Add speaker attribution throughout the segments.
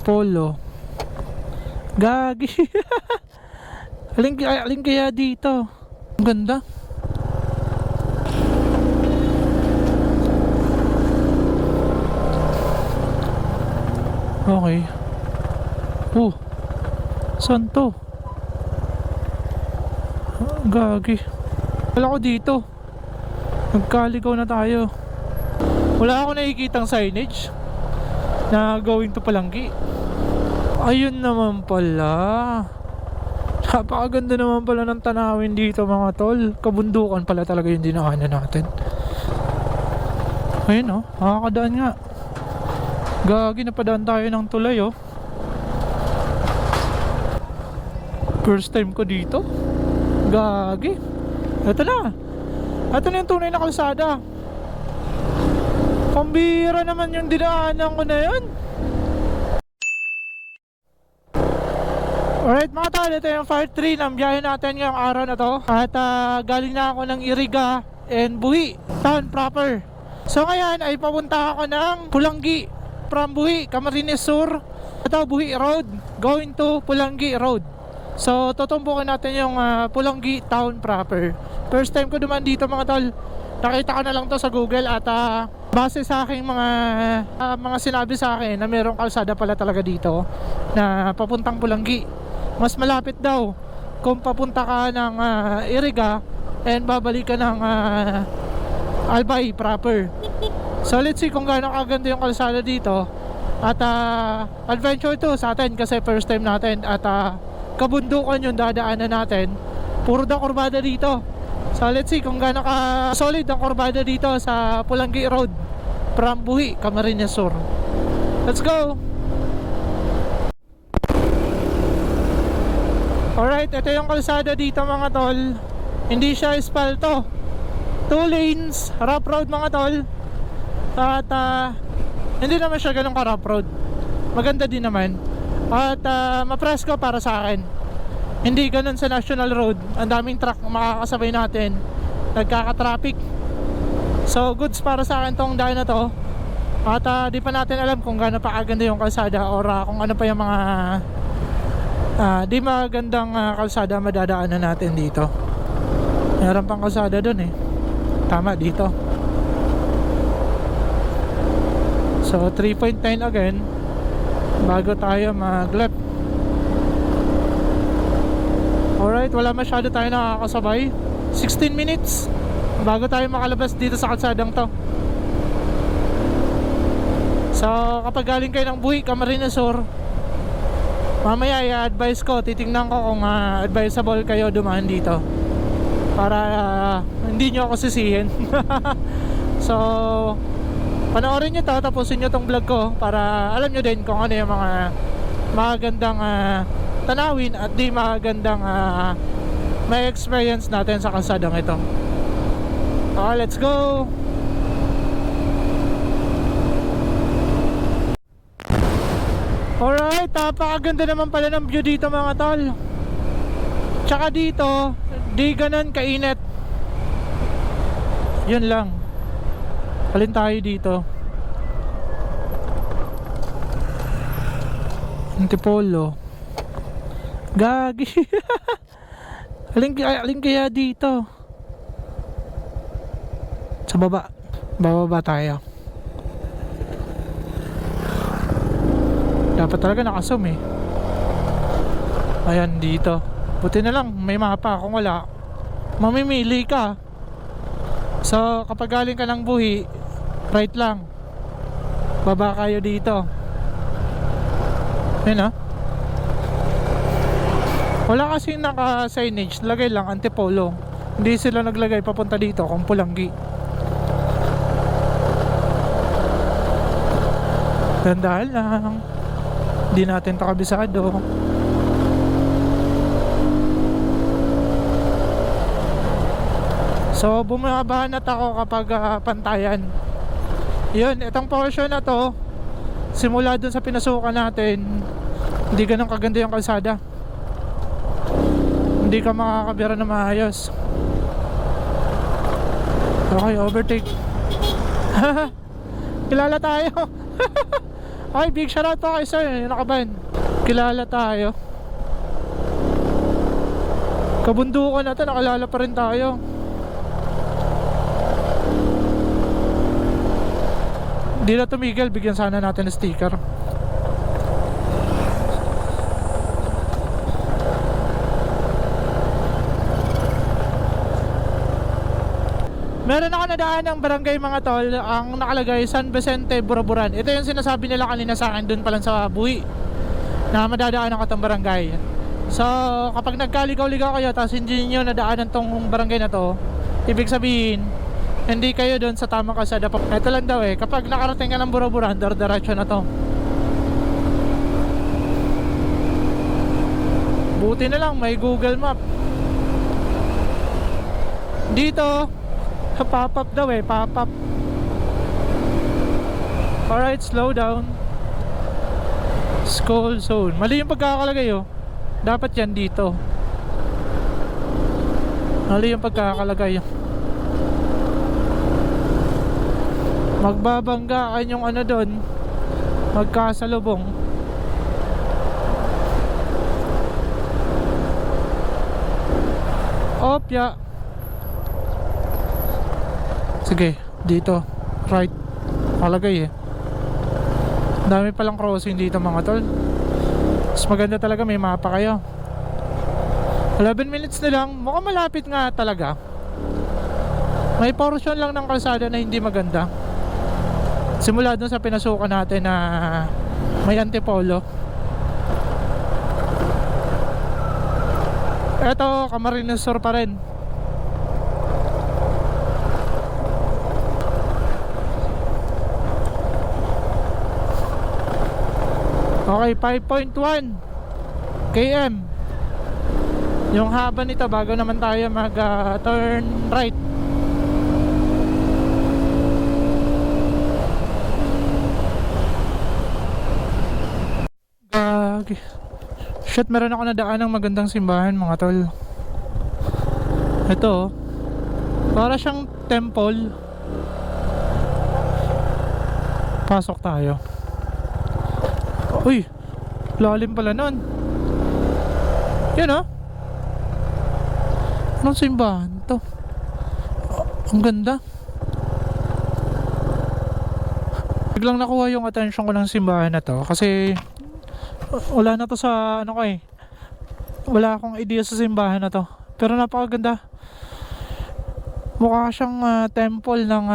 Speaker 1: Polo. Gagi. Alin kaya dito? Ang ganda. Okay. Saan to? Gagi. Wala ko dito. Nagkaligaw na tayo. Wala ako nakikitang signage na going to Palanggi. Ayun naman pala. Napakaganda naman pala ng tanawin dito mga tol. Kabundukan pala talaga yung dinaanan natin. Ayun oh, nakakadaan nga. Gagi, napadaan tayo ng tulay oh. First time ko dito. Gagi. Ito na yung tunay na kalsada. Pambira naman yung dinaanan ko na yun. Alright mga tol, ito yung part 3 ng biyahe natin ngayong araw na to. At galing na ako ng Iriga and Buhi town proper. So ngayon ay papunta ako ng Pulangi. From Buhi, Camarines Sur, ito Buhi Road, going to Pulangi Road. So tutumbukin natin yung Pulangi town proper. First time ko dumaan dito mga tol. Nakita ko na lang to sa Google at base sa aking mga sinabi sa akin na mayroong kalsada pala talaga dito na papuntang Pulangi. Mas malapit daw kung papunta ka ng Iriga and babalik ka ng Albay proper. So let's see kung gaano kaganda yung kalsada dito. At adventure to sa atin kasi first time natin. At kabundukan yung dadaanan natin. Puro daw kurbada dito. So let's see kung gaano ka solid ang kurbada dito sa Pulangi Road from Buhi, Camarines Sur. Let's go! Alright, ito yung kalsada dito mga tol. Hindi siya espalto. 2 lanes, rough road mga tol. At hindi naman siya ganun ka rough road. Maganda din naman. At mapresko para sa akin. Hindi ganun sa national road. Ang daming truck makakasabay natin. Nagkaka-traffic. So goods para sa akin tong daan na to. At di pa natin alam kung gaano pa kaganda yung kalsada or kung ano pa yung mga di magandang kalsada madadaanan natin dito. Meron pang kalsada dun eh. Tama, dito. So 3.9 again bago tayo mag-left. Alright, wala masyado tayo nakakasabay. 16 minutes bago tayo makalabas dito sa kalsadang to. So kapag galing kayo ng Buhi, Camarines Sur, mamaya i-advise ko, titingnan ko kung advisable kayo dumaan dito para hindi nyo ako sisihin. So panoorin nyo to, tapusin nyo tong vlog ko para alam nyo din kung ano yung mga magandang tanawin at di magandang may experience natin sa kalsadang ito. Let's go! Alright, napakaganda naman pala ng view dito mga tol. Tsaka dito, di ganun kainit. Yun lang. Alin tayo dito? Antipolo. Gagi. Alin kaya dito? Sa baba. Bababa tayo. Dapat talaga nakasum eh. Ayan dito. Buti na lang may mapa. Kung wala, mamimili ka. So kapag galing ka ng Buhi, right lang. Baba kayo dito. Ayun wala kasing naka-signage, lagay lang Antipolo. Hindi sila naglagay papunta dito kung Pulangi. Dandahan lang. Hindi natin ito kabisado. So bumabanat ako kapag pantayan. Yun, itong portion na to, simula dun sa pinasukan natin, hindi ganun kaganda yung kalsada. Hindi ka makakabira na maayos. Okay, overtake. Kilala tayo. Ay, big shoutout po kay sir, yung nakaban. Kilala tayo. Kabundukan na to, nakalala pa rin tayo. Hindi na tumigil, bigyan sana natin ng sticker. Meron ako nadaan ng barangay mga tol, ang nakalagay San Vicente, Buraburan. Ito yung sinasabi nila kanina sa akin dun pa lang sa buhi na madadaan ako tong barangay. So kapag nagkaligaw-ligaw kayo tapos hindi nyo nadaanan tong barangay na to, ibig sabihin hindi kayo dun sa tamang kalsada. Ito lang daw kapag nakarating ka ng Buraburan, diretso na to. Buti na lang may Google Map. Dito pop-up daw pop-up. Alright, slow down. School zone. Mali yung pagkakalagay dapat yan dito. Mali yung pagkakalagay. Magbabanggaan yung ano doon, magkasalubong. Opya. Sige, dito right kalagay dami palang crossing dito mga tol. Mas maganda talaga may mapa kayo. 11 minutes na lang, mukhang malapit nga talaga. May portion lang ng kalsada na hindi maganda. Simula dun sa pinasukan natin na may Antipolo. Eto, Camarines Sur pa rin. Okay, 5.1 km yung haba nito bago naman tayo mag turn right. Shit, meron ako nadaan ng magandang simbahan mga tol. Ito para siyang temple. Pasok tayo. Uy, lalim pala nun. Yan anong simbahan to? Ang ganda. Biglang nakuha yung attention ko ng simbahan na to kasi wala na to sa ano ko wala akong idea sa simbahan na to, pero napakaganda. Mukha siyang temple ng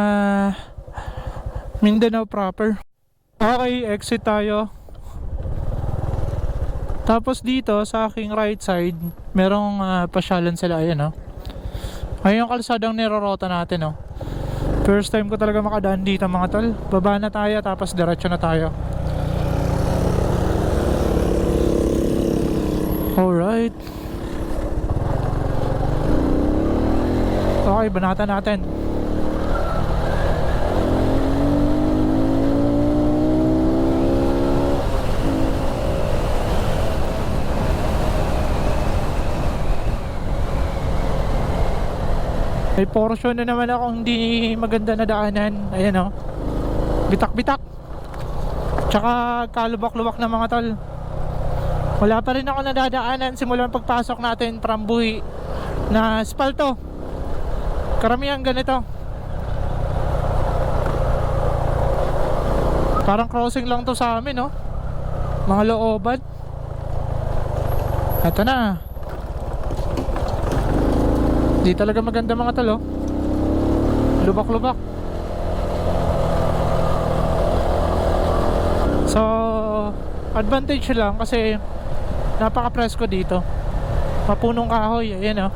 Speaker 1: Mindanao proper. Okay, exit tayo. Tapos dito sa aking right side merong pasyalan sila. Ayan ayun yung kalsadang nirorota natin First time ko talaga makadaan dito mga tol. Baba na tayo tapos diretso na tayo. Alright. Okay, banatan natin. May portion na naman akong hindi maganda na daanan. Ayan bitak-bitak. Tsaka kalubak-lubak na mga tol. Wala pa rin ako nadadaanan simulan pagpasok natin from Buhi na espalto. Karamihan ganito. Parang crossing lang to sa amin mga looban. Ito na. Di talaga maganda mga talo. Lubak-lubak. So advantage lang kasi napaka-presko dito. Mapunong kahoy. Ayan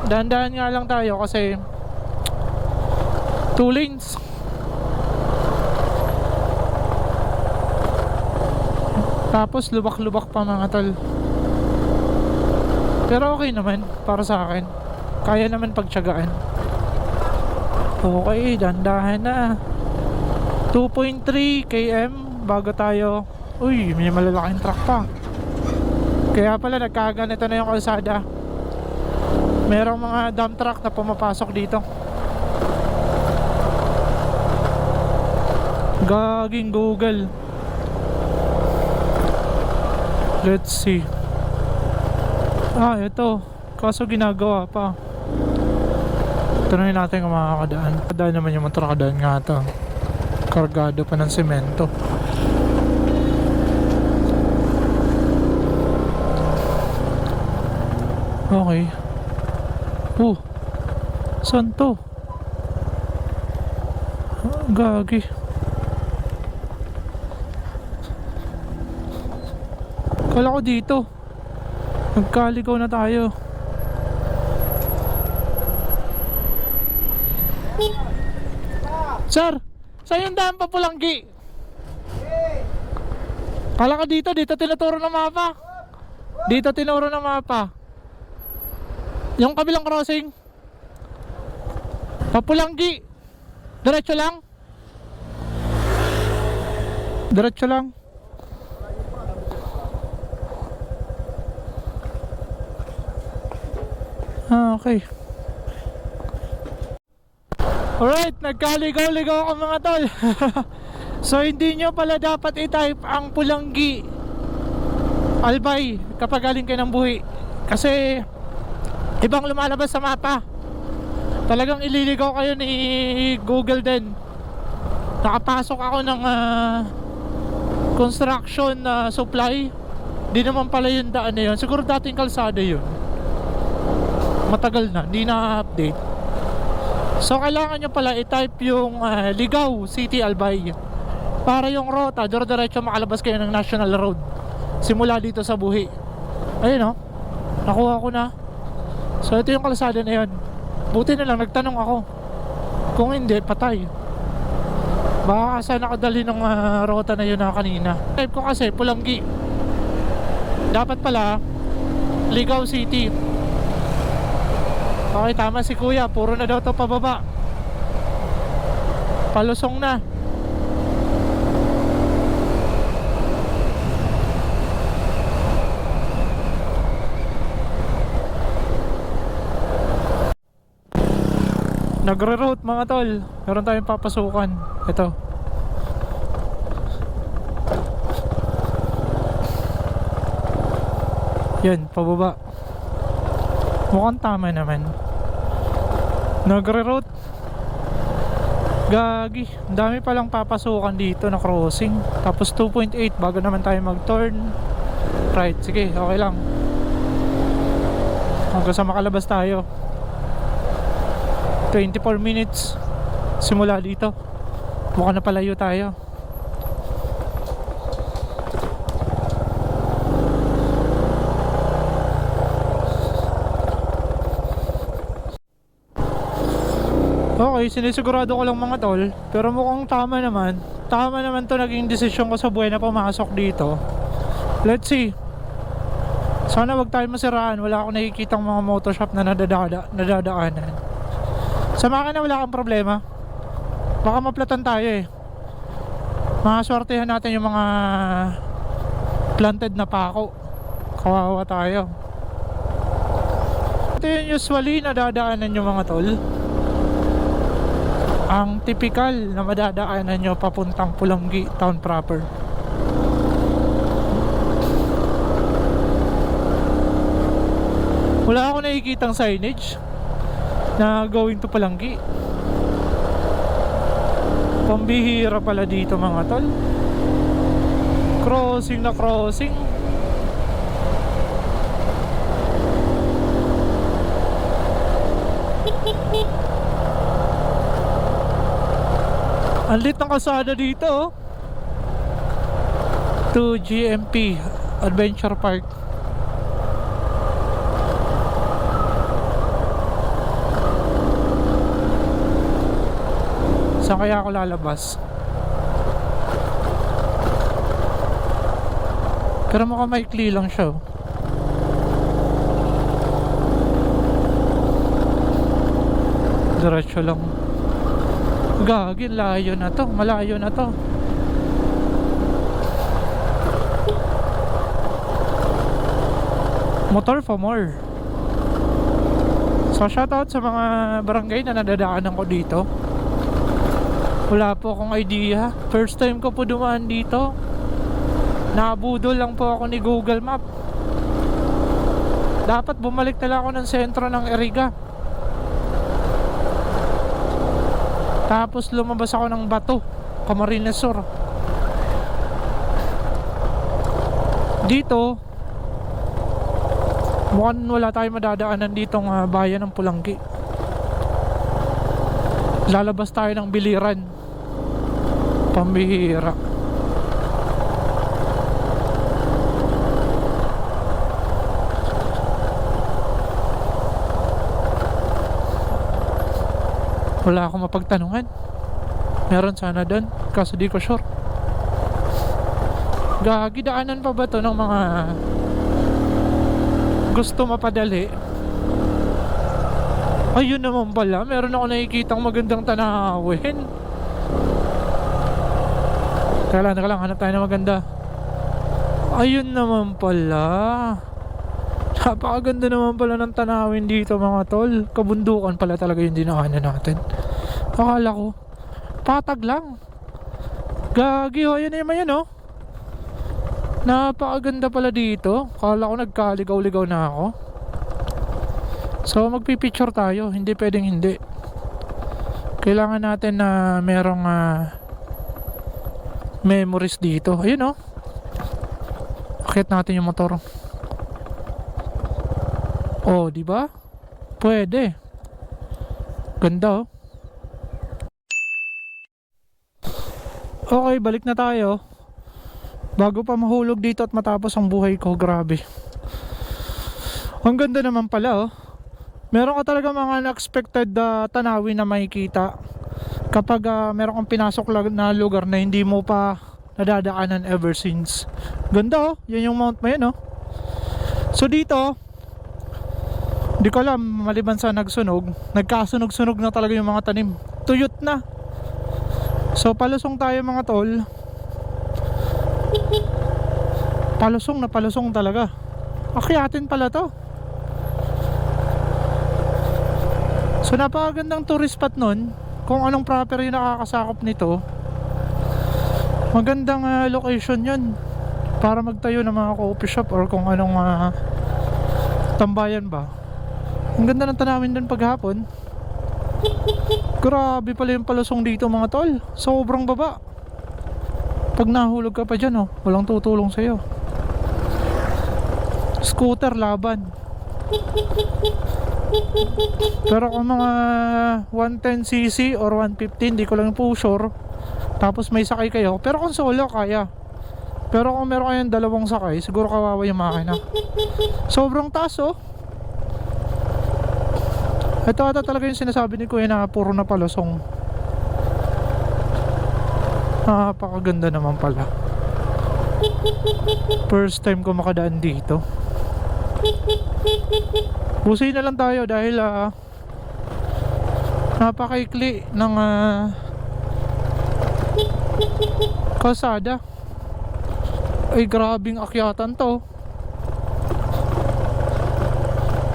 Speaker 1: dahan-dahan nga lang tayo kasi 2 lanes. Tapos lubak-lubak pa mga tol. Pero okay naman para sa akin. Kaya naman pagtiyagaan. Okay, dandahan na. 2.3 km bago tayo. Uy, may malalaking truck pa. Kaya pala nagkaganito na yung kalsada. Merong mga dump truck na pumapasok dito. Gaging Google. Let's see. Ito. Kaso ginagawa pa. Tanungin natin kung makakadaan. Kadaan naman yung motor, kadaan nga ito. Kargado pa ng semento. Okay. Saan to? Gagi. Kala ko dito. Nagkaligaw na tayo. Sir, saan yung daan pa Pulanggi? Kala ko dito tinuturo ng mapa. Dito tinuro ng mapa. Yung kabilang crossing. Papulanggi. Diretso lang. Diretso lang. Okay. Alright, nagkaligaw-ligaw ako mga tol. So hindi nyo pala dapat i-type ang Pulanggi Albay kapag galing kayo ng Buhi. Kasi ibang lumalabas sa mapa. Talagang ililigaw kayo ni Google din. Nakapasok ako ng construction supply. Di naman pala yung daan na yun. Siguro dating kalsada yun. Matagal na, di na-update. So kailangan nyo pala i-type yung Ligaw City Albay para yung rota, diretso makalabas kayo ng National Road simula dito sa Buhi. Ayun nakuha ko na. So ito yung kalsada na yun. Buti na lang nagtanong ako. Kung hindi, patay. Baka saan nakadali ng rota na yun na kanina. Type ko kasi Pulanggi. Dapat pala Ligaw City. Okay, tama si kuya. Puro na daw to pababa. Palusong na. Nagre-route mga tol. Meron tayong papasukan. Ito. Yan, pababa. Mukhang tama naman. Nagre-route. Gagi, ang dami palang papasukan dito na crossing. Tapos 2.8 bago naman tayo mag-turn right. Sige, okay lang. Hanggang sa makalabas tayo. 24 minutes simula dito. Mukhang napalayo tayo. Okay, sinisigurado ko lang mga tol. Pero mukhang tama naman. Tama naman to naging desisyon ko sa buhay na pumasok dito. Let's see. Sana wag tayo masiraan. Wala akong nakikitang mga motoshop na nadadaanan. Sa makina wala kang problema. Baka maplatan tayo eh. Makaswertehan natin yung mga planted na pako. Kawawa tayo. Ito yung usually nadadaanan yung mga tol. Ang typical na madadaanan nyo papuntang Pulanggi town proper. Wala akong nakikitang signage na going to Pulanggi. Pambihira pala dito mga tol. Crossing na crossing. Ang lit ng kalsada dito. 2 GMP Adventure Park. Saan kaya ako lalabas? Pero mukhang maikli lang siya. Diretso lang. Gagi, layo na to. Malayo na to. Motor for more. So shoutout sa mga barangay na nadadaanan ko dito. Wala po akong idea. First time ko po dumaan dito. Nabudol lang po ako ni Google Map. Dapat bumalik tala ako ng sentro ng Iriga. Tapos lumabas ako ng Bato, Camarines Sur. Dito mukhang wala tayong madadaanan ditong bayan ng Pulanggi. Lalabas tayo ng Biliran. Pambihira. Wala akong mapagtanungan. Meron sana doon, kaso di ko sure. Gagi, daanan pa ba to ng mga gusto mapadali? Ayun naman pala, meron ako nakikitang magandang tanawin. Teka lang, hanap tayo na maganda. Ayun naman pala. Napakaganda naman pala ng tanawin dito mga tol. Kabundukan pala talaga yung dinaanan natin. Akala ko patag lang. Gagi, oh, yun naman yun, oh. Napakaganda pala dito. Akala ko nagkaligaw-ligaw na ako. So magpipicture tayo. Hindi pwedeng hindi. Kailangan natin na merong memories dito. Ayun, oh. Akit natin yung motor. Oh, di ba? Pwede. Ganda, oh. Okay, balik na tayo. Bago pa mahulog dito at matapos ang buhay ko, grabe. Ang ganda naman pala, oh. Meron ka talaga mga unexpected tanawin na makikita kapag meron kang pinasok na lugar na hindi mo pa nadadaanan ever since. Ganda, oh. Yan yung Mount Mayon, oh. So dito, di ko alam, maliban sa nagsunog, nagkasunog-sunog na talaga yung mga tanim. Tuyot na. So palusong tayo mga tol. Palusong na palusong talaga. Akyatin pala to. So napakagandang tourist spot nun. Kung anong property nakakasakop nito, magandang location yun para magtayo ng mga coffee shop or kung anong tambayan ba. Ang ganda ng tanawin dun paghapon. Grabe pala yung palusong dito mga tol. Sobrang baba. Pag nahulog ka pa dyan, oh, walang tutulong sa'yo. Scooter laban. Pero kung mga 110cc or 115, di ko lang po sure. Tapos may sakay kayo. Pero kung solo, kaya. Pero kung meron kayong dalawang sakay, siguro kawawa yung makina. Sobrang taas, oh. Ito ata talaga yung sinasabi ni Kuya na puro na palusong. Napakaganda naman pala. First time ko makadaan dito. Busi na lang tayo dahil napakaikli ng kalsada. Ay grabing akyatan to.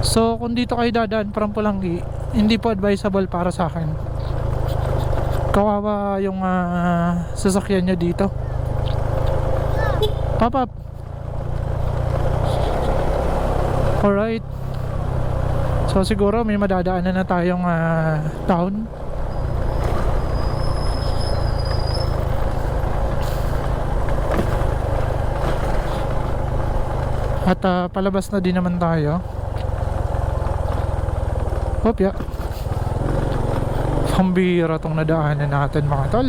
Speaker 1: So kung dito kayo dadaan from Pulanggi, hindi po advisable para sa akin. Kawawa yung sasakyan nyo dito. Pop up. Alright. So siguro may madadaanan na tayong town. At palabas na din naman tayo. Hopya. Pambira tong nadaanan natin mga tol.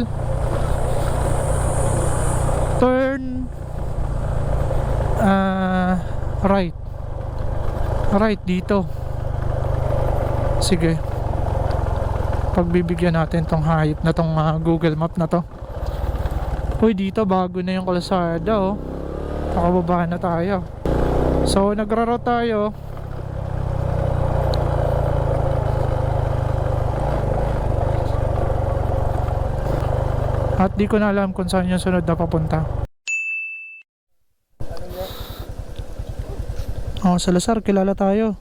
Speaker 1: Turn right. Right dito. Sige. Pagbibigyan natin tong hayop na tong Google Map na to. Uy, dito bago na yung kalsada, oh. Nakababa na tayo. So nagra-route tayo. At di ko na alam kung saan yung sunod na papunta. Oh, sa Lasar, kilala tayo.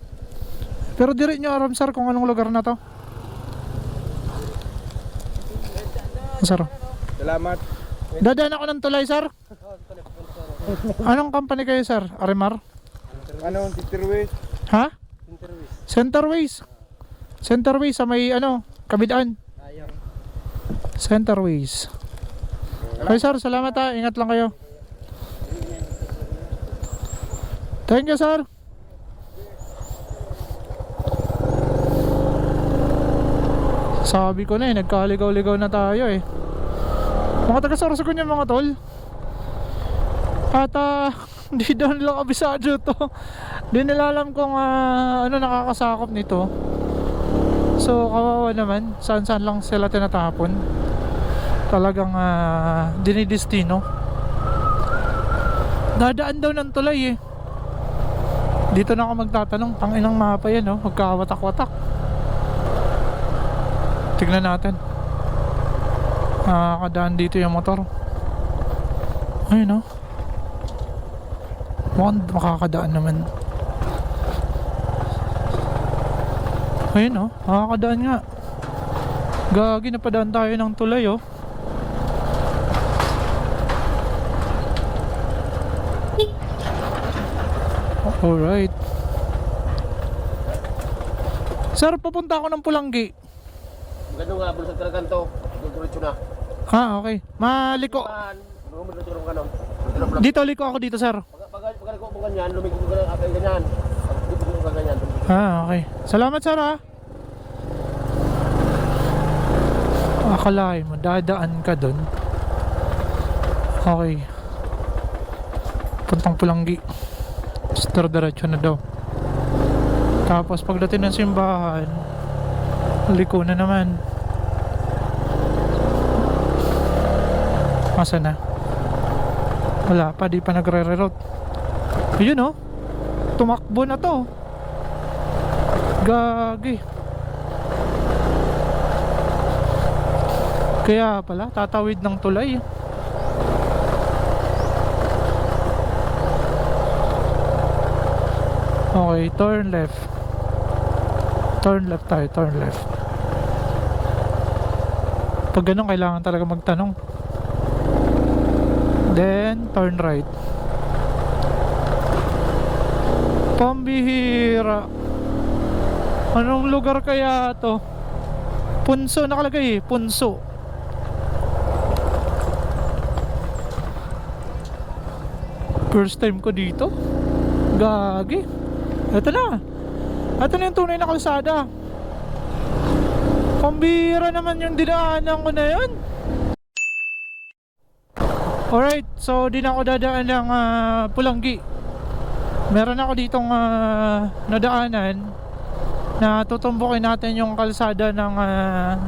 Speaker 1: Pero di rin nyo aram sir kung anong lugar na to. Sir.
Speaker 2: Salamat.
Speaker 1: Dadaan ako ng tulay, sir. Anong company kayo, sir? Arimar?
Speaker 2: Ano, Tinterways?
Speaker 1: Ha?
Speaker 2: Tinterways.
Speaker 1: Centerways. Centerways sa may ano, Kabidaan.
Speaker 2: Ayaw.
Speaker 1: Centerways. Okay, sir, salamat ha. Ingat lang kayo. Thank you, sir. Sabi ko na eh, nagkaligaw-ligaw na tayo eh. Mga taga-Sorsogon yung mga tol. At di daw nila kabisado to. Di nila alam kung ano nakakasakop nito. So kawawa naman, saan-saan lang sila tinatapon. Talagang dinidestino. Dadaan daw ng tulay eh. Dito na ako magtatanong, tanginang mapa yan oh, magkawatak-watak. Tignan natin. Nakakadaan dito yung motor. Ayun oh. Mukhang makakadaan naman. Ayun oh, makakadaan nga. Gagi, napadaan tayo ng tulay oh. Alright. Sir, papunta ako ng Pulanggi.
Speaker 2: Maganda nga, bulsa talagang to. Diretso na.
Speaker 1: Okay. Maliko. Dito liko ako dito, sir.
Speaker 2: Pag ko mo ganyan, lumiko mo ganyan, akay ganyan. Pag mo ganyan.
Speaker 1: Okay. Salamat, sir ha. Akalain mo, dadaan ka dun. Okay. Puntang Pulanggi. Star diretso na daw. Tapos pagdating ng simbahan, liko na naman. Masa na? Wala pa, di pa nagre-reroute. Ayun oh, tumakbo na to. Gagi. Kaya pala tatawid ng tulay. Okay, turn left. Turn left tayo, turn left. Pag ganun, kailangan talaga magtanong. Then, turn right. Pambihira. Anong lugar kaya to? Punso nakalagay eh, Punso. First time ko dito. Gagi. Ito na. Ito na yung tunay na kalsada. Pambira naman yung dinaanan ko na yun. Alright, so di na ako dadaan ng Pulanggi. Meron ako ditong nadaanan na tutumbukin natin yung kalsada ng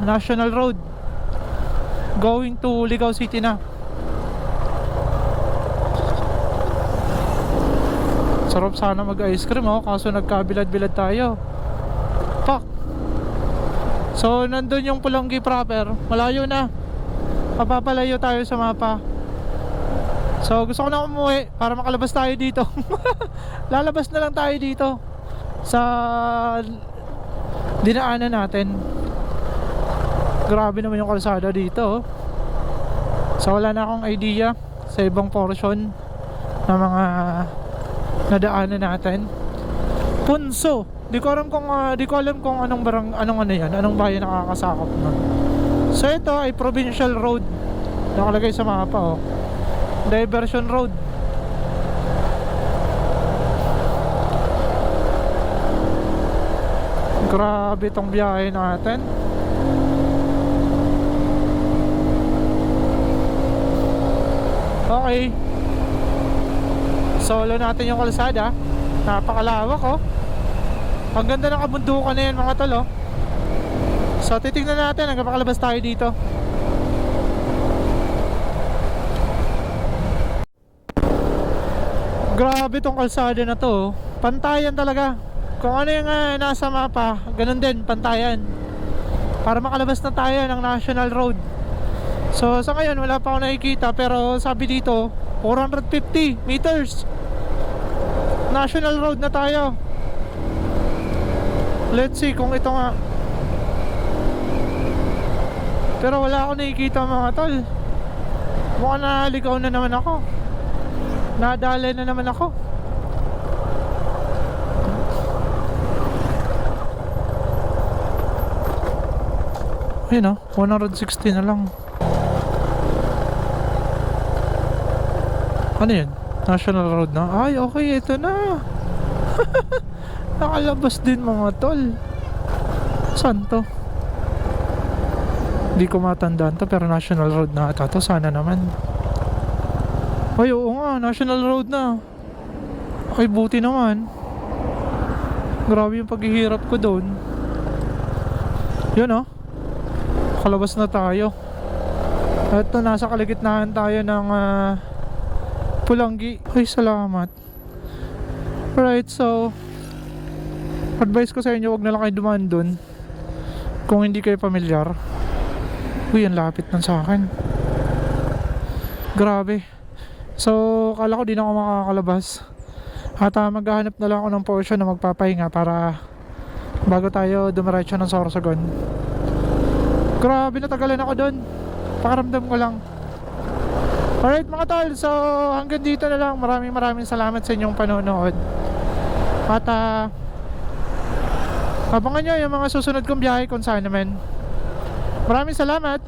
Speaker 1: National Road going to Ligao City na. Sarap sana mag-ice cream oh, kaso nagkabilad-bilad tayo. Fuck. So nandun yung Pulanggi proper. Malayo na. Papapalayo tayo sa mapa. So gusto ko na umuwi para makalabas tayo dito. Lalabas na lang tayo dito sa dinaanan natin. Grabe naman yung kalsada dito oh. So wala na akong idea sa ibang portion na mga nadaanan natin. Punso. Di ko alam kung anong anong ano 'yan, anong bayan nakakasakop nun. So ito ay provincial road. Nakalagay sa mapa oh. Diversion road. Grabe tong biyahe natin. Okay. Solo natin yung kalsada. Napakalawak oh. Ang ganda ng kabundukan na yan mga tol oh. So titignan natin hanggang makalabas tayo dito. Grabe tong kalsada na to oh. Pantayan talaga. Kung ano yung nasa mapa, ganun din, pantayan. Para makalabas na tayo ng National Road. So sa ngayon wala pa ako nakikita, pero sabi dito 450 meters National Road na tayo. Let's see kung ito nga. Pero wala ako nakikita mga tol. Mukhang naligaw na naman ako. Nadali na naman ako. Ayun o, 160 na lang. Ano yun? National Road na? Ay, okay, ito na. Nakalabas din mga tol. Saan to? Hindi ko matandaan to, pero National Road na ata to. Sana naman. Ay, oo nga, National Road na. Ay, buti naman. Grabe yung paghihirap ko doon. Yun oh. Kalabas na tayo. Ito, nasa kaligitnaan tayo ng Pulangi. Ay, salamat. Right, so advice ko sa inyo, wag na lang kayo dumaan dun kung hindi kayo pamilyar. Uy, ang lapit nun sa akin. Grabe. So, kala ko di na ako makakalabas. At maghahanap na lang ako ng portion na magpapahinga para bago tayo dumiretso ng Sorsogon. Grabe, natagalan ako dun. Pakaramdam ko lang. Alright mga tol, so hanggang dito na lang. Maraming salamat sa inyong panonood. At abangan nyo yung mga susunod kong biyahe kung saan naman. Maraming salamat.